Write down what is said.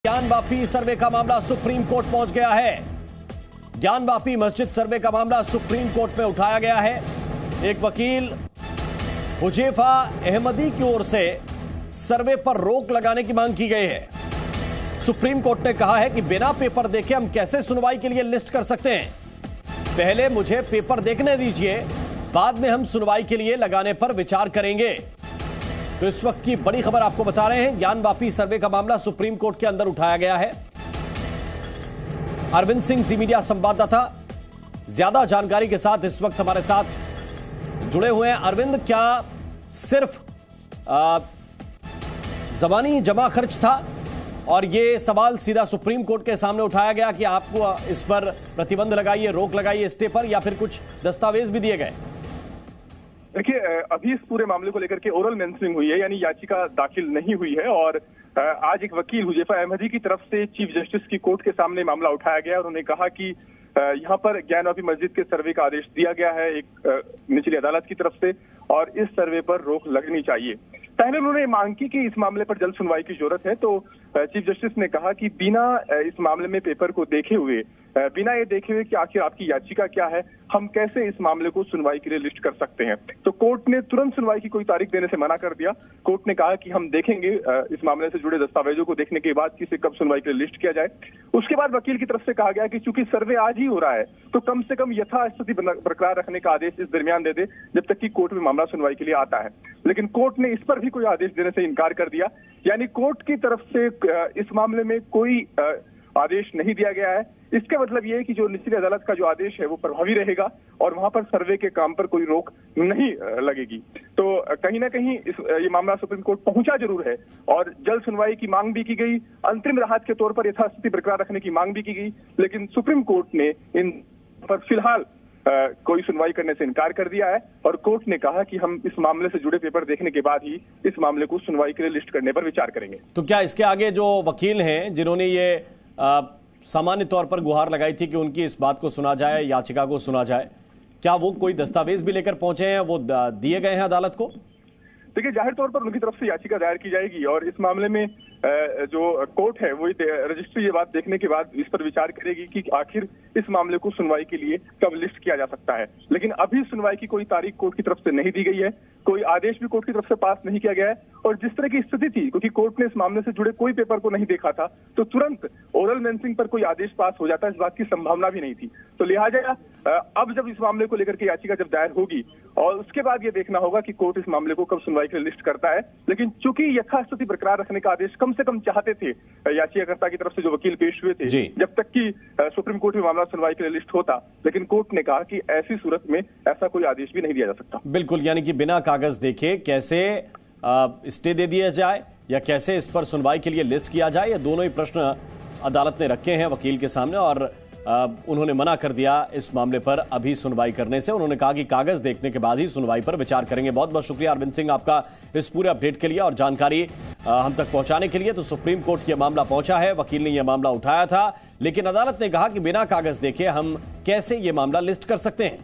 ज्ञानवापी सर्वे का मामला supreme court पहुंच गया है। ज्ञानवापी मस्जिद सर्वे का मामला सुप्रीम कोर्ट में उठाया गया है। एक वकील हुजैफा अहमदी की ओर से सर्वे पर रोक लगाने की मांग की गई है। सुप्रीम कोर्ट ने कहा है कि बिना पेपर देखे हम कैसे सुनवाई के लिए लिस्ट कर सकते हैं। पहले मुझे पेपर देखने दीजिए, बाद में हम सुनवाई के लिए लगाने पर विचार करेंगे। तो इस वक्त की बड़ी खबर आपको बता रहे हैं, ज्ञानवापी सर्वे का मामला सुप्रीम कोर्ट के अंदर उठाया गया है। अरविंद सिंह जी मीडिया संवाददाता ज्यादा जानकारी के साथ इस वक्त हमारे साथ जुड़े हुए हैं। अरविंद, क्या सिर्फ जबानी जमा खर्च था और ये सवाल सीधा सुप्रीम कोर्ट के सामने उठाया गया कि आपको इस पर प्रतिबंध लगाइए, रोक लगाइए स्टे पर, या फिर कुछ दस्तावेज भी दिए गए? देखिए, अभी इस पूरे मामले को लेकर के ओरल मेंशनिंग हुई है, यानी याचिका दाखिल नहीं हुई है। और आज एक वकील हुजैफा अहमदी की तरफ से चीफ जस्टिस की कोर्ट के सामने मामला उठाया गया और उन्होंने कहा कि यहाँ पर ज्ञानवापी मस्जिद के सर्वे का आदेश दिया गया है एक निचली अदालत की तरफ से, और इस सर्वे पर रोक लगनी चाहिए। पहले उन्होंने मांग की कि इस मामले पर जल्द सुनवाई की जरूरत है, तो चीफ जस्टिस ने कहा कि बिना इस मामले में पेपर को देखे हुए, बिना ये देखे हुए कि आखिर आपकी याचिका क्या है, हम कैसे इस मामले को सुनवाई के लिए लिस्ट कर सकते हैं। तो कोर्ट ने तुरंत सुनवाई की कोई तारीख देने से मना कर दिया। कोर्ट ने कहा कि हम देखेंगे इस मामले से जुड़े दस्तावेजों को देखने के बाद किसे कब सुनवाई के लिए लिस्ट किया जाए। उसके बाद वकील की तरफ से कहा गया कि चूंकि सर्वे आज ही हो रहा है, तो कम से कम यथास्थिति बरकरार रखने का आदेश इस दरमियान दे दे जब तक कि कोर्ट में मामला सुनवाई के लिए आता है। लेकिन कोर्ट ने इस पर भी कोई आदेश देने से इनकार कर दिया, यानी कोर्ट की तरफ से इस मामले में कोई आदेश नहीं दिया गया है। इसका मतलब यह है कि जो निचली अदालत का जो आदेश है वो प्रभावी रहेगा और वहां पर सर्वे के काम पर कोई रोक नहीं लगेगी। तो कहीं ना कहीं ये मामला सुप्रीम कोर्ट पहुंचा जरूर है और जल्द सुनवाई की मांग भी की गई, अंतरिम राहत के तौर पर यथास्थिति बरकरार रखने की मांग भी की गई, लेकिन सुप्रीम कोर्ट ने इन पर फिलहाल कोई सुनवाई करने से इनकार कर दिया है और कोर्ट ने कहा कि हम इस मामले से जुड़े पेपर देखने के बाद ही इस मामले को सुनवाई के लिए लिस्ट करने पर विचार करेंगे। तो क्या इसके आगे जो वकील हैं जिन्होंने ये सामान्य तौर पर गुहार लगाई थी कि उनकी इस बात को सुना जाए, याचिका को सुना जाए, क्या वो कोई दस्तावेज भी लेकर पहुंचे हैं, वो दिए गए हैं अदालत को? देखिए, जाहिर तौर पर उनकी तरफ से याचिका दायर की जाएगी और इस मामले में जो कोर्ट है वो रजिस्ट्री ये बात देखने के बाद इस पर विचार करेगी कि आखिर इस मामले को सुनवाई के लिए कब लिस्ट किया जा सकता है। लेकिन अभी सुनवाई की कोई तारीख कोर्ट की तरफ से नहीं दी गई है, कोई आदेश भी कोर्ट की तरफ से पास नहीं किया गया है। और जिस तरह की स्थिति थी, क्योंकि कोर्ट ने इस मामले से जुड़े कोई पेपर को नहीं देखा था, तो तुरंत ओरल मेंशनिंग पर कोई आदेश पास हो जाता, इस बात की संभावना भी नहीं थी। तो लिहाजा अब जब इस मामले को लेकर के याचिका जब दायर होगी और उसके बाद ये देखना होगा कि कोर्ट इस मामले को कब सुनवाई के लिए लिस्ट करता है। लेकिन चूंकि यथास्थिति बरकरार रखने का आदेश कम से कम चाहते थे याचिकाकर्ता की तरफ से जो वकील पेश हुए थे, जब तक कि सुप्रीम कोर्ट में मामला सुनवाई के लिए लिस्ट होता, लेकिन कोर्ट ने कहा कि ऐसी सूरत में ऐसा कोई आदेश भी नहीं दिया जा सकता। बिल्कुल, यानी कि बिना कागज देखे कैसे स्टे दे दिया जाए या कैसे इस पर सुनवाई के लिए लिस्ट किया जाए, ये दोनों ही प्रश्न अदालत ने रखे हैं वकील के सामने और उन्होंने मना कर दिया इस मामले पर अभी सुनवाई करने से। उन्होंने कहा कि कागज देखने के बाद ही सुनवाई पर विचार करेंगे। बहुत बहुत शुक्रिया अरविंद सिंह आपका इस पूरे अपडेट के लिए और जानकारी हम तक पहुंचाने के लिए। तो सुप्रीम कोर्ट ये मामला पहुंचा है, वकील ने यह मामला उठाया था, लेकिन अदालत ने कहा कि बिना कागज देखे हम कैसे ये मामला लिस्ट कर सकते हैं।